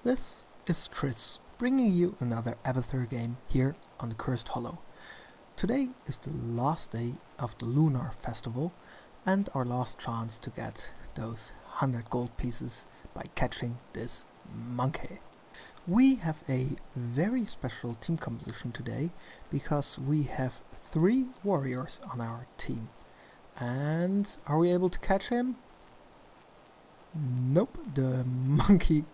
This is Trisss, bringing you another Abathur game here on the Cursed Hollow. Today is the last day of the Lunar Festival and our last chance to get those 100 gold pieces by catching this monkey. We have a very special team composition today because we have 3 warriors on our team. And are we able to catch him? Nope, the monkey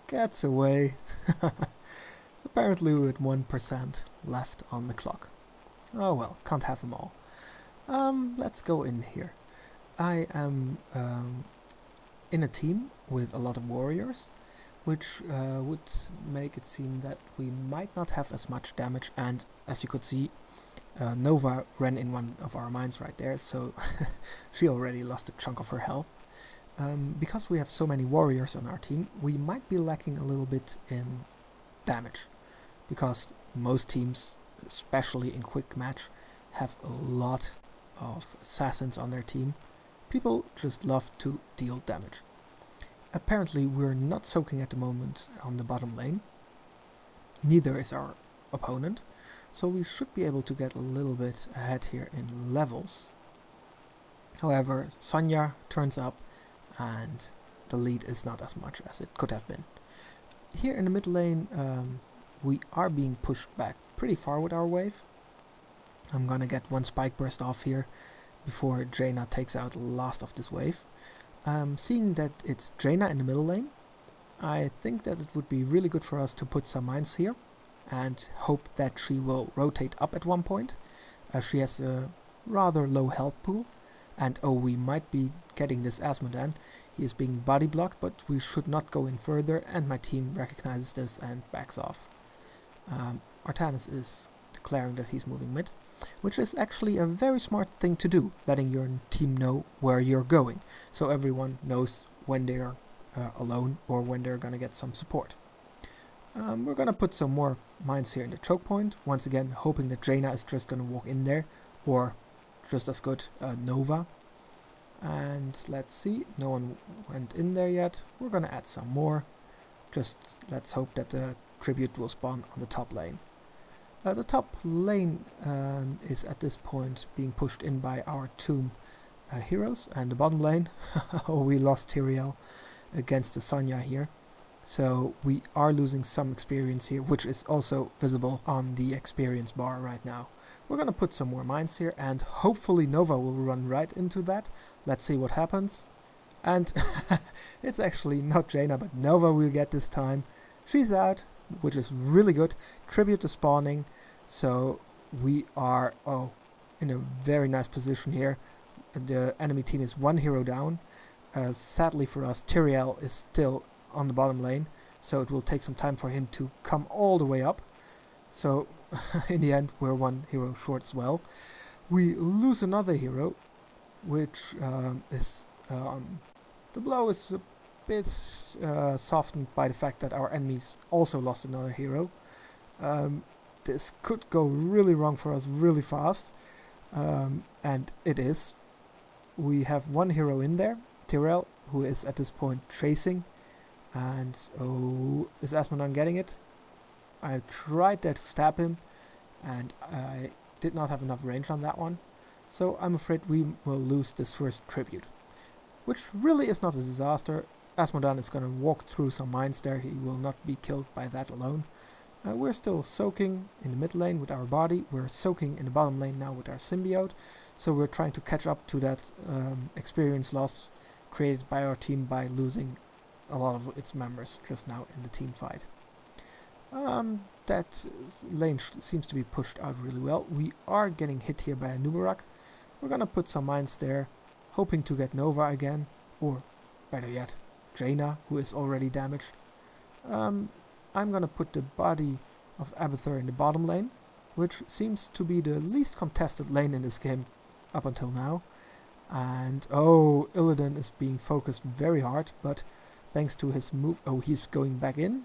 gets away. Apparently with 1% left on the clock. Oh well, can't have them all. Let's go in here. I am in a team with a lot of warriors, which would make it seem that we might not have as much damage, and as you could see, Nova ran in one of our mines right there, so she already lost a chunk of her health. Because we have so many warriors on our team, we might be lacking a little bit in damage, because most teams, especially in quick match, have a lot of assassins on their team. People just love to deal damage. Apparently we're not soaking at the moment on the bottom lane, neither is our opponent, so we should be able to get a little bit ahead here in levels. However, Sonya turns up and the lead is not as much as it could have been. Here in the mid lane, we are being pushed back pretty far with our wave. I'm gonna get one spike burst off here before Jaina takes out the last of this wave. Seeing that it's Jaina in the middle lane, I think that it would be really good for us to put some mines here and hope that she will rotate up at one point. She has a rather low health pool. And oh, we might be getting this Asmodan. He is being body blocked, but we should not go in further, and my team recognizes this and backs off. Artanis is declaring that he's moving mid, which is actually a very smart thing to do, letting your team know where you're going, so everyone knows when they're alone or when they're gonna get some support. We're gonna put some more mines here in the choke point, once again hoping that Jaina is just gonna walk in there, or just as good, Nova. And let's see, no one went in there yet. We're gonna add some more. Just let's hope that the tribute will spawn on the top lane. The top lane is at this point being pushed in by our tomb heroes, and the bottom lane, oh, we lost Tyrael against the Sonya here. So we are losing some experience here, which is also visible on the experience bar right now. We're gonna put some more mines here, and hopefully Nova will run right into that. Let's see what happens. And it's actually not Jaina, but Nova will get this time. She's out, which is really good. Tribute is spawning, so we are in a very nice position here. The enemy team is 1 hero down. Sadly for us, Tyrael is still on the bottom lane, so it will take some time for him to come all the way up. So in the end we're 1 hero short as well. We lose another hero, which is the blow is a bit softened by the fact that our enemies also lost another hero. This could go really wrong for us really fast, and it is. We have 1 hero in there, Tyrael, who is at this point chasing. And oh, is Asmodan getting it? I tried there to stab him, and I did not have enough range on that one. So I'm afraid we will lose this first tribute, which really is not a disaster. Asmodan is going to walk through some mines there. He will not be killed by that alone. We're still soaking in the mid lane with our body. We're soaking in the bottom lane now with our symbiote. So we're trying to catch up to that experience loss created by our team by losing a lot of its members just now in the team fight. That lane seems to be pushed out really well. We are getting hit here by a Nubarak. We're gonna put some mines there, hoping to get Nova again, or better yet, Jaina, who is already damaged. I'm gonna put the body of Abathur in the bottom lane, which seems to be the least contested lane in this game up until now. And oh, Illidan is being focused very hard, but thanks to his move, oh, he's going back in.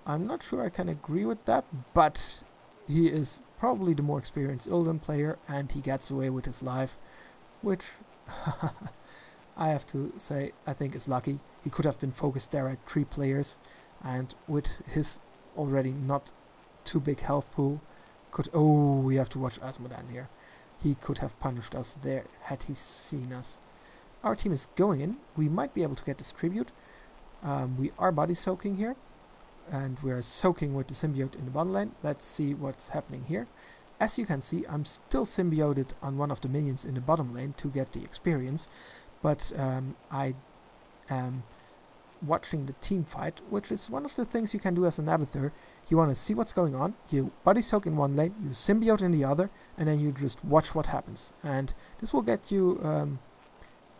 I'm not sure I can agree with that, but he is probably the more experienced Illidan player, and he gets away with his life, which I have to say, I think is lucky. He could have been focused there at 3 players, and with his already not too big health pool, we have to watch Asmodan here. He could have punished us there had he seen us. Our team is going in. We might be able to get this tribute. We are body soaking here, and we're soaking with the symbiote in the bottom lane. Let's see what's happening here. As you can see, I'm still symbioted on one of the minions in the bottom lane to get the experience, but I am watching the team fight, which is one of the things you can do as an Abathur. You want to see what's going on, you body soak in one lane, you symbiote in the other, and then you just watch what happens. And this will get you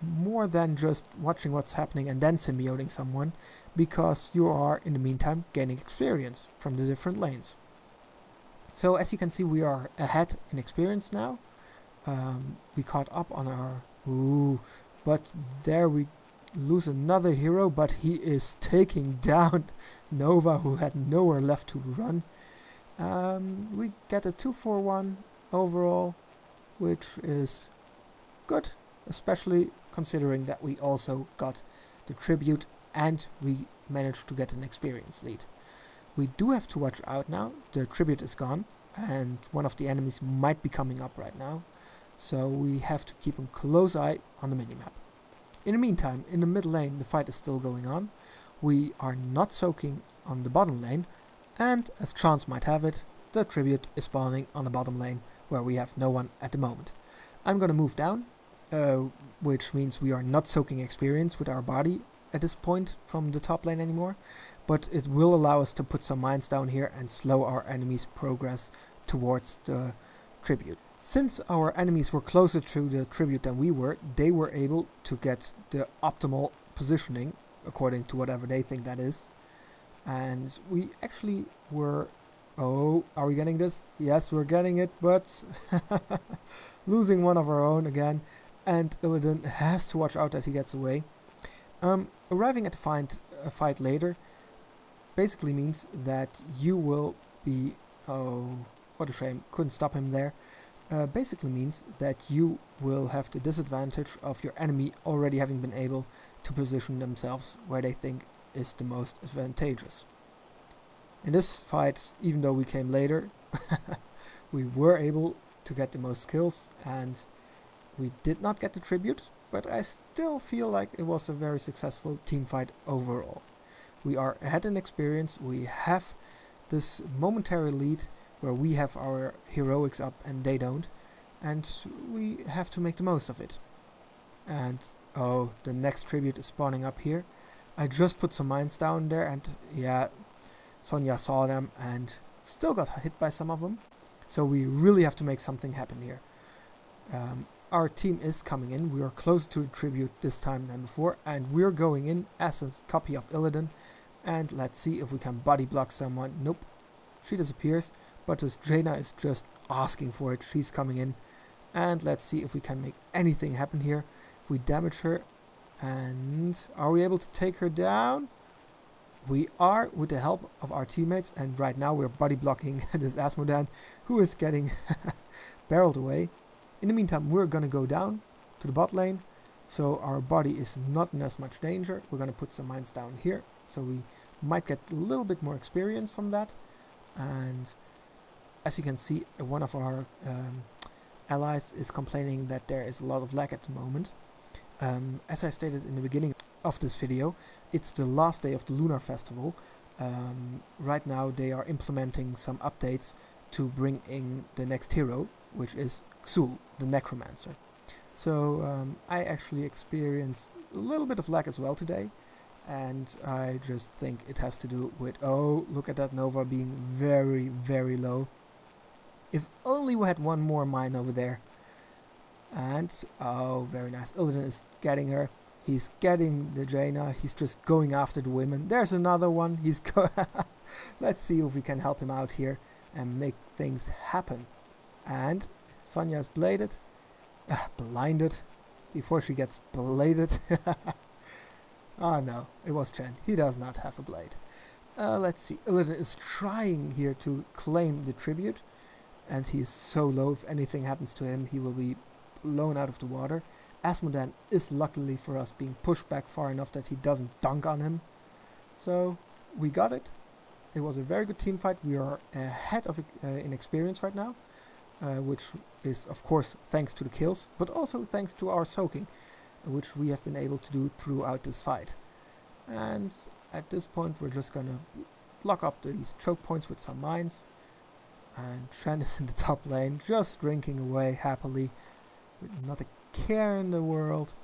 more than just watching what's happening and then symbioting someone, because you are in the meantime gaining experience from the different lanes. So as you can see, we are ahead in experience now. We caught up on our... but there we lose another hero, but he is taking down Nova, who had nowhere left to run. We get a 2-4-1 overall, which is good, especially considering that we also got the tribute and we managed to get an experience lead. We do have to watch out now. The tribute is gone and one of the enemies might be coming up right now, so we have to keep a close eye on the minimap. In the meantime, in the mid lane the fight is still going on. We are not soaking on the bottom lane, and as chance might have it, the tribute is spawning on the bottom lane where we have no one at the moment. I'm gonna move down, which means we are not soaking experience with our body at this point from the top lane anymore, but it will allow us to put some mines down here and slow our enemies' progress towards the tribute. Since our enemies were closer to the tribute than we were, they were able to get the optimal positioning according to whatever they think that is. And we actually were... Oh, are we getting this? Yes, we're getting it, but losing one of our own again, and Illidan has to watch out that he gets away. Arriving at the fight later basically means that you will be... Oh, what a shame, couldn't stop him there. Basically means that you will have the disadvantage of your enemy already having been able to position themselves where they think is the most advantageous. In this fight, even though we came later, we were able to get the most kills, and we did not get the tribute, but I still feel like it was a very successful team fight overall. We are ahead in experience, we have this momentary lead where we have our heroics up and they don't, and we have to make the most of it. And oh, the next tribute is spawning up here. I just put some mines down there, and yeah, Sonya saw them and still got hit by some of them, so we really have to make something happen here. Our team is coming in, we are closer to the tribute this time than before, and we're going in as a copy of Illidan, and let's see if we can body block someone. Nope, she disappears, but this Jaina is just asking for it. She's coming in, and let's see if we can make anything happen here. If we damage her, and are we able to take her down? We are, with the help of our teammates, and right now we're body blocking this Asmodan, who is getting barreled away. In the meantime, we're gonna go down to the bot lane, so our body is not in as much danger. We're gonna put some mines down here, so we might get a little bit more experience from that. And as you can see, one of our allies is complaining that there is a lot of lag at the moment. As I stated in the beginning of this video, it's the last day of the Lunar Festival. Right now they are implementing some updates to bring in the next hero, which is Xul, the Necromancer. So I actually experienced a little bit of lag as well today, and I just think it has to do with, oh, look at that Nova being very, very low. If only we had one more mine over there. And, oh, very nice. Illidan is getting her. He's getting the Jaina. He's just going after the women. There's another one. Let's see if we can help him out here and make things happen. And Sonya is blinded before she gets bladed. Oh no, it was Chen. He does not have a blade. Let's see. Illidan is trying here to claim the tribute, and he is so low. If anything happens to him, he will be blown out of the water. Asmodan is luckily for us being pushed back far enough that he doesn't dunk on him. So we got it. It was a very good team fight. We are ahead of in experience right now, which is of course thanks to the kills, but also thanks to our soaking, which we have been able to do throughout this fight. And at this point we're just gonna block up these choke points with some mines. And Trisss is in the top lane, just drinking away happily, with not a care in the world.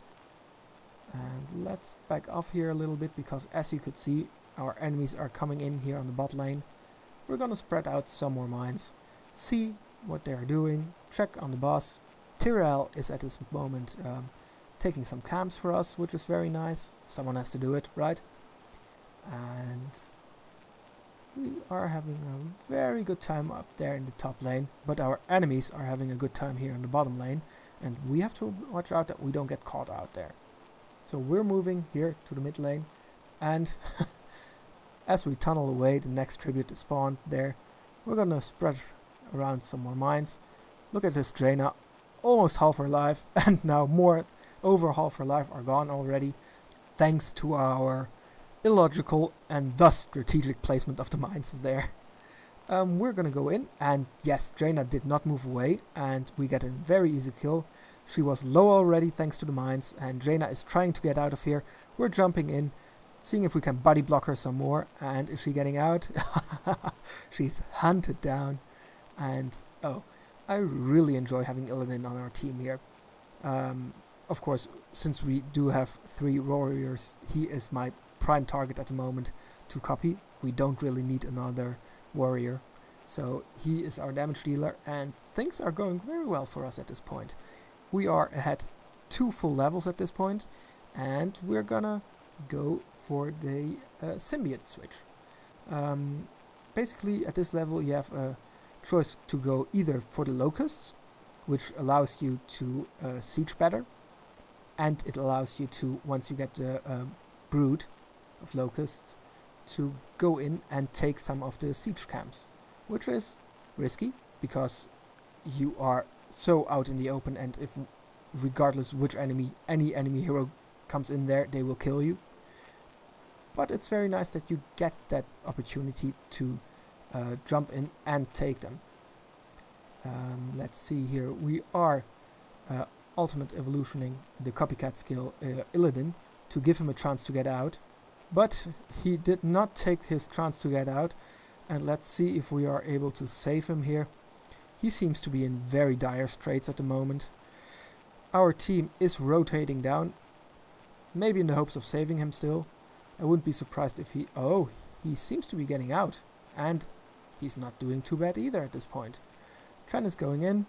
And let's back off here a little bit, because as you could see, our enemies are coming in here on the bot lane. We're gonna spread out some more mines, see what they are doing, check on the boss. Tyrell is at this moment taking some camps for us, which is very nice. Someone has to do it, right? And we are having a very good time up there in the top lane, but our enemies are having a good time here in the bottom lane, and we have to watch out that we don't get caught out there. So we're moving here to the mid lane, and as we tunnel away, the next tribute is spawned there. We're gonna spread around some more mines. Look at this Jaina, almost half her life, and now more over half her life are gone already, thanks to our illogical and thus strategic placement of the mines there. We're gonna go in, and yes, Jaina did not move away, and we get a very easy kill. She was low already thanks to the mines, and Jaina is trying to get out of here. We're jumping in, seeing if we can buddy block her some more, and is she getting out? She's hunted down, and oh, I really enjoy having Illidan on our team here. Of course, since we do have 3 warriors, he is my prime target at the moment to copy. We don't really need another warrior, so he is our damage dealer, and things are going very well for us at this point. We are ahead 2 full levels at this point, and we're gonna go for the symbiote switch. Basically at this level you have a choice to go either for the locusts, which allows you to siege better, and it allows you to, once you get the brood of locusts, to go in and take some of the siege camps, which is risky because you are so out in the open, and if regardless which any enemy hero comes in there, they will kill you. But it's very nice that you get that opportunity to jump in and take them. Let's see here, we are ultimate evolutioning the copycat skill Illidan to give him a chance to get out. But he did not take his chance to get out, and let's see if we are able to save him here. He seems to be in very dire straits at the moment. Our team is rotating down, maybe in the hopes of saving him still. I wouldn't be surprised if he... Oh, he seems to be getting out, and he's not doing too bad either at this point. Trisss is going in,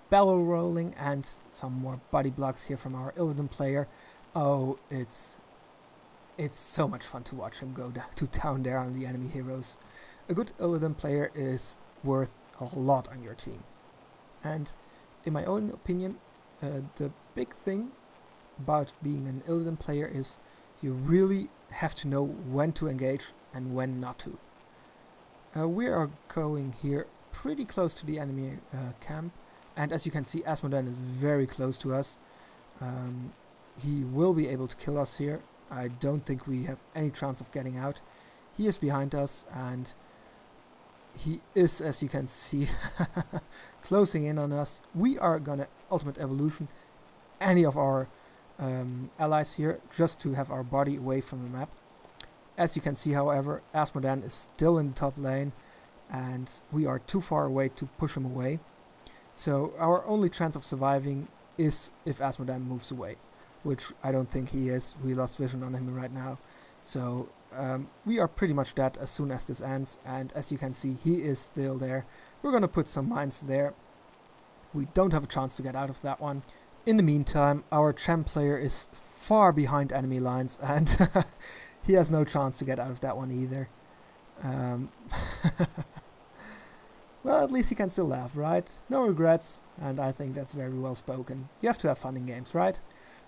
barrel rolling, and some more body blocks here from our Illidan player. Oh, it's so much fun to watch him go to town there on the enemy heroes. A good Illidan player is worth a lot on your team. And in my own opinion, the big thing about being an Illidan player is you really have to know when to engage and when not to. We are going here pretty close to the enemy camp, and as you can see, Asmodan is very close to us. He will be able to kill us here. I don't think we have any chance of getting out. He is behind us, and he is, as you can see, closing in on us. We are gonna ultimate evolution any of our allies here, just to have our body away from the map. As you can see, however, Asmodan is still in the top lane, and we are too far away to push him away. So our only chance of surviving is if Asmodan moves away, which I don't think he is. We lost vision on him right now. So we are pretty much dead as soon as this ends, and as you can see, he is still there. We're gonna put some mines there. We don't have a chance to get out of that one. In the meantime, our champ player is far behind enemy lines, and he has no chance to get out of that one either. Well, at least he can still laugh, right? No regrets, and I think that's very well spoken. You have to have fun in games, right?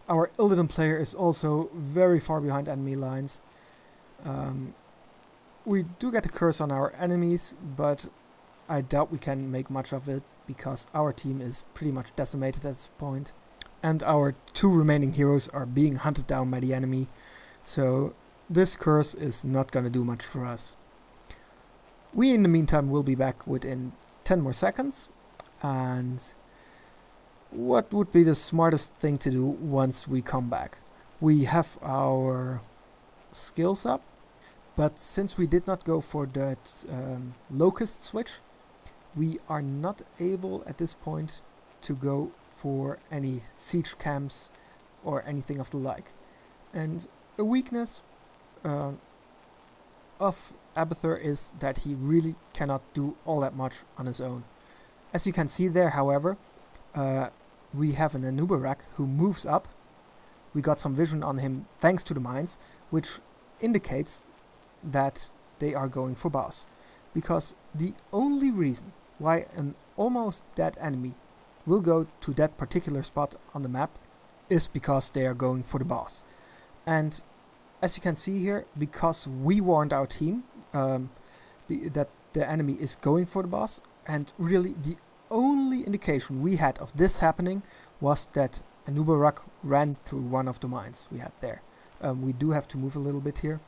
Our Illidan player is also very far behind enemy lines. We do get a curse on our enemies, but I doubt we can make much of it because our team is pretty much decimated at this point. and our 2 remaining heroes are being hunted down by the enemy, so this curse is not gonna do much for us. We in the meantime will be back within 10 more seconds, and what would be the smartest thing to do once we come back? We have our skills up, but since we did not go for that locust switch, we are not able at this point to go for any siege camps or anything of the like. And a weakness of Abathur is that he really cannot do all that much on his own. As you can see there, however, we have an Anubarak who moves up. We got some vision on him thanks to the mines, which indicates that they are going for boss. Because the only reason why an almost dead enemy will go to that particular spot on the map is because they are going for the boss. And as you can see here, because we warned our team that the enemy is going for the boss, and really the only indication we had of this happening was that Anubarak ran through one of the mines we had there. We do have to move a little bit here.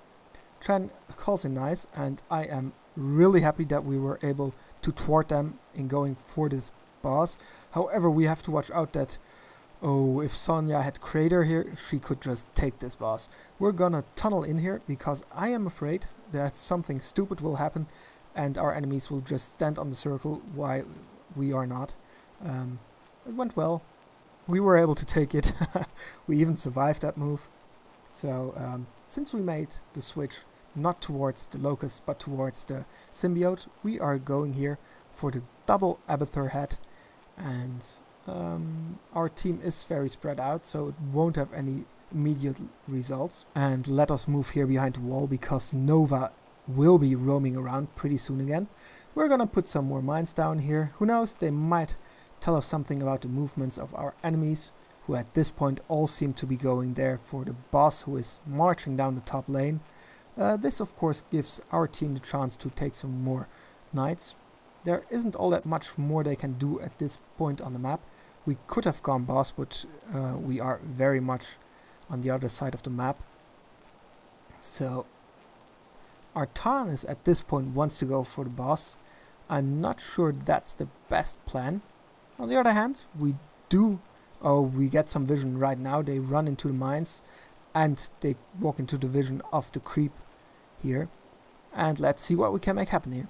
Tren calls in nice, and I am really happy that we were able to thwart them in going for this boss. However, we have to watch out that, if Sonya had Crater here, she could just take this boss. We're gonna tunnel in here because I am afraid that something stupid will happen and our enemies will just stand on the circle while we are not. It went well. We were able to take it. We even survived that move. So since we made the switch not towards the Locust but towards the Symbiote, we are going here for the double Abathur head, and our team is very spread out, so it won't have any immediate results. And let us move here behind the wall because Nova will be roaming around pretty soon again. We're gonna put some more mines down here. Who knows, they might tell us something about the movements of our enemies, who at this point all seem to be going there for the boss who is marching down the top lane. This of course gives our team the chance to take some more knights. There isn't all that much more they can do at this point on the map. We could have gone boss, but we are very much on the other side of the map. So our Tarnis at this point wants to go for the boss. I'm not sure that's the best plan. On the other hand, we get some vision right now. They run into the mines and they walk into the vision of the creep here. And let's see what we can make happen here.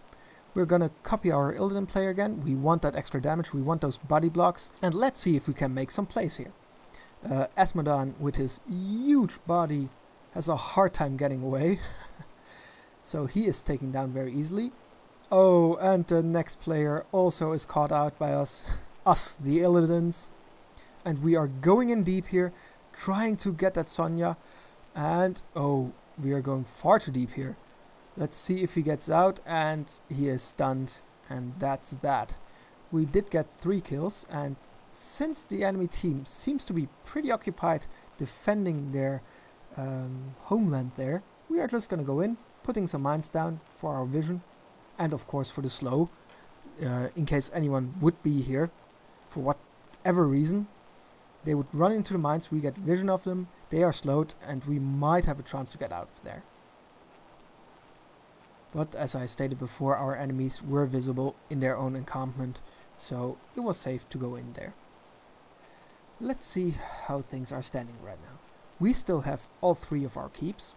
We're gonna copy our Illidan player again. We want that extra damage, we want those body blocks, and let's see if we can make some plays here. Asmodan with his huge body has a hard time getting away. So he is taken down very easily. Oh, and the next player also is caught out by us, the Illidans. And we are going in deep here, trying to get that Sonya. And we are going far too deep here. Let's see if he gets out, and he is stunned, and that's that. We did get 3 kills, and since the enemy team seems to be pretty occupied defending their homeland there, we are just gonna go in, putting some mines down for our vision, and of course for the slow, in case anyone would be here, for whatever reason. They would run into the mines, we get vision of them, they are slowed, and we might have a chance to get out of there. But as I stated before, our enemies were visible in their own encampment, so it was safe to go in there. Let's see how things are standing right now. We still have all 3 of our keeps,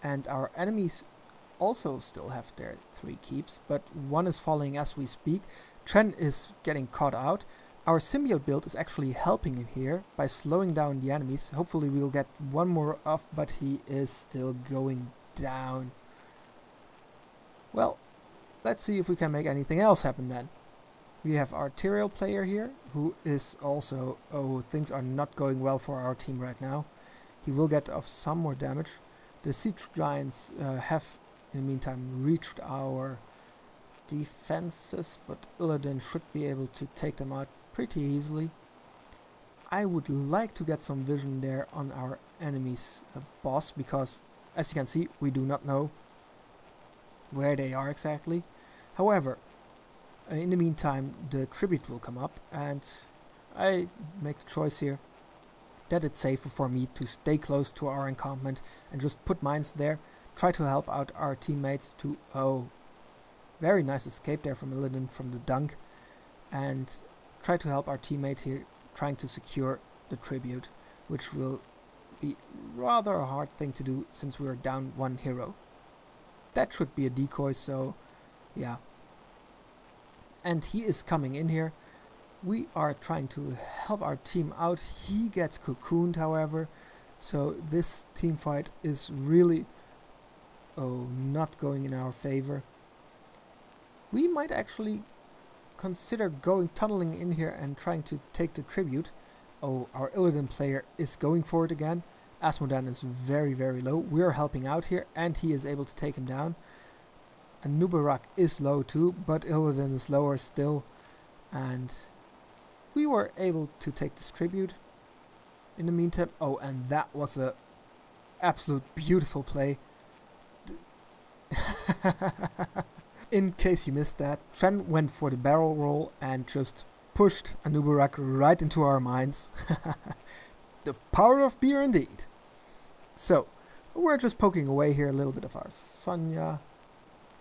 and our enemies also still have their 3 keeps, but one is falling as we speak. Tren is getting caught out. Our symbiote build is actually helping him here by slowing down the enemies. Hopefully we'll get one more off, but he is still going down. Well, let's see if we can make anything else happen then. We have our Tyrael player here, who is also... things are not going well for our team right now. He will get off some more damage. The siege giants have, in the meantime, reached our defenses, but Illidan should be able to take them out pretty easily. I would like to get some vision there on our enemy's boss, because, as you can see, we do not know where they are exactly. However, in the meantime, the tribute will come up, and I make the choice here that it's safer for me to stay close to our encampment and just put mines there, try to help out our teammates to... Oh, very nice escape there from Illidan from the dunk, and try to help our teammate here trying to secure the tribute, which will be rather a hard thing to do since we are down one hero. That should be a decoy, so yeah. And he is coming in here. We are trying to help our team out. He gets cocooned, however, so this team fight is really not going in our favor. We might actually consider tunneling in here and trying to take the tribute. Oh, our Illidan player is going for it again. Asmodan is very, very low. We are helping out here, and he is able to take him down. And Nubarak is low too, but Illidan is lower still. And we were able to take this tribute in the meantime. Oh, and that was a absolute beautiful play. In case you missed that, Trisss went for the barrel roll and just pushed Anubarak right into our mines. The power of beer indeed. So, we're just poking away here a little bit of our Sonya.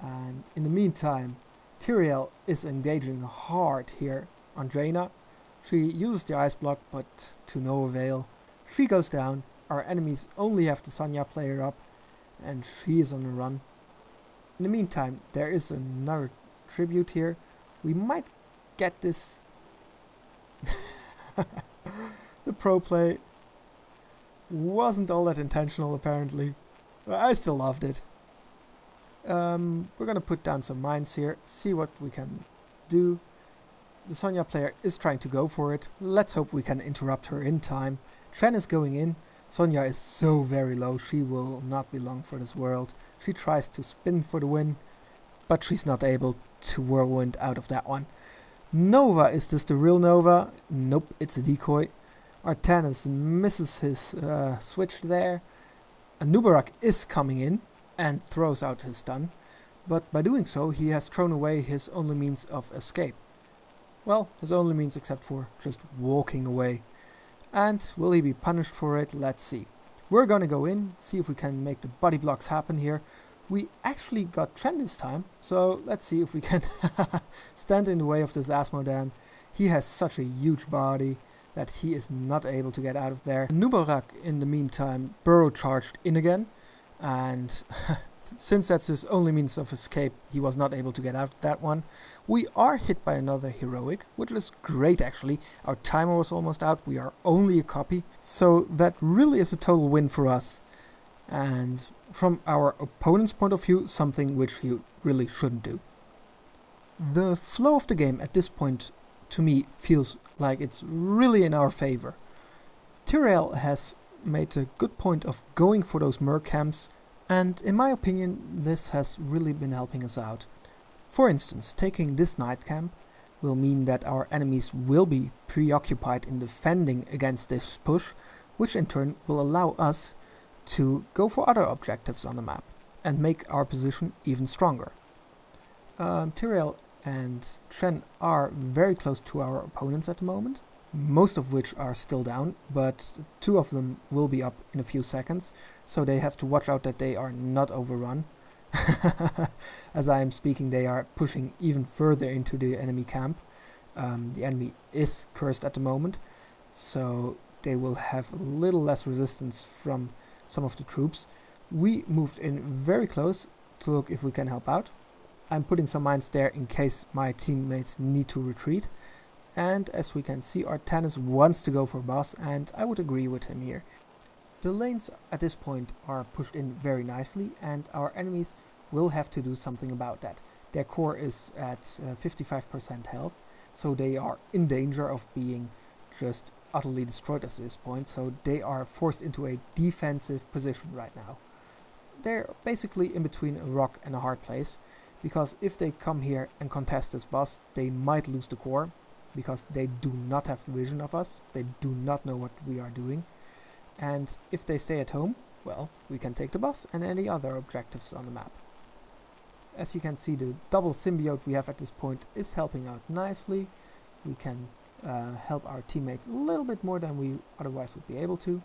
And in the meantime, Tyrael is engaging hard here on Jaina. She uses the ice block, but to no avail. She goes down. Our enemies only have the Sonya player up, and she is on the run. In the meantime, there is another tribute here. We might get this. The pro play wasn't all that intentional, apparently. I still loved it. We're gonna put down some mines here, see what we can do. The Sonya player is trying to go for it. Let's hope we can interrupt her in time. Trisss is going in. Sonya is so very low, she will not be long for this world. She tries to spin for the win, but she's not able to whirlwind out of that one. Nova, is this the real Nova? Nope, it's a decoy. Artanis misses his switch there. Anubarak is coming in and throws out his stun, but by doing so he has thrown away his only means of escape. Well, his only means except for just walking away. And will he be punished for it? Let's see. We're gonna go in, see if we can make the body blocks happen here. We actually got Trisss this time, so let's see if we can stand in the way of this Asmodan. He has such a huge body that he is not able to get out of there. Nubarak, in the meantime, burrow charged in again, and since that's his only means of escape, he was not able to get out of that one. We are hit by another heroic, which is great actually. Our timer was almost out, we are only a copy, so that really is a total win for us. And from our opponent's point of view, something which you really shouldn't do. The flow of the game at this point, to me, feels like it's really in our favor. Tyrael has made a good point of going for those merc camps, and in my opinion this has really been helping us out. For instance, taking this night camp will mean that our enemies will be preoccupied in defending against this push, which in turn will allow us to go for other objectives on the map and make our position even stronger. Tyrael and Trisss are very close to our opponents at the moment, most of which are still down, but two of them will be up in a few seconds, so they have to watch out that they are not overrun. As I am speaking, they are pushing even further into the enemy camp. The enemy is cursed at the moment, so they will have a little less resistance from some of the troops. We moved in very close to look if we can help out. I'm putting some mines there in case my teammates need to retreat. And as we can see, Artanis wants to go for boss, and I would agree with him here. The lanes at this point are pushed in very nicely, and our enemies will have to do something about that. Their core is at 55% health, so they are in danger of being just utterly destroyed at this point, so they are forced into a defensive position right now. They're basically in between a rock and a hard place, because if they come here and contest this boss, they might lose the core, because they do not have the vision of us, they do not know what we are doing, and if they stay at home, well, we can take the boss and any other objectives on the map. As you can see, the double symbiote we have at this point is helping out nicely. We can help our teammates a little bit more than we otherwise would be able to.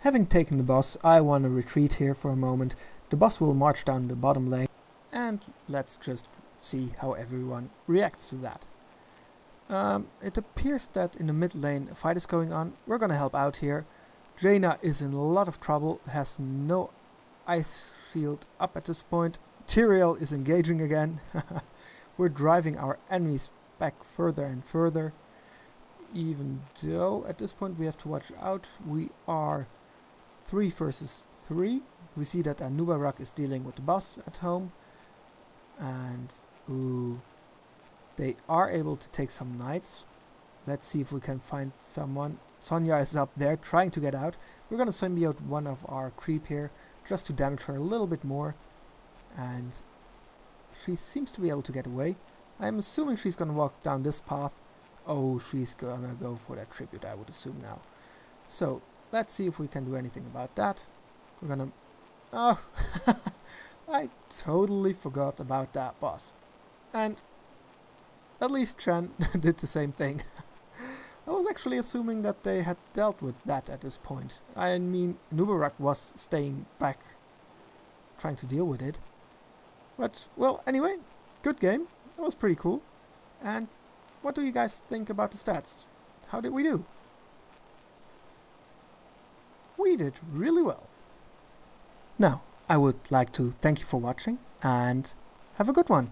Having taken the boss, I want to retreat here for a moment. The boss will march down the bottom lane, and let's just see how everyone reacts to that. It appears that in the mid lane a fight is going on. We're gonna help out here. Jaina is in a lot of trouble, has no ice shield up at this point. Tyrael is engaging again. We're driving our enemies back further and further. Even though at this point we have to watch out. We are 3 versus 3. We see that Anubarak is dealing with the boss at home. And ooh, they are able to take some knights. Let's see if we can find someone. Sonya is up there trying to get out. We're going to symbiote one of our creep here just to damage her a little bit more. And she seems to be able to get away. I'm assuming she's going to walk down this path. Oh, she's going to go for that tribute, I would assume now. So let's see if we can do anything about that. We're going to... Oh, I totally forgot about that boss. And at least Chen did the same thing. I was actually assuming that they had dealt with that at this point. I mean, Nubarak was staying back, trying to deal with it. But, well, anyway, good game. That was pretty cool. And what do you guys think about the stats? How did we do? We did really well. Now, I would like to thank you for watching and have a good one.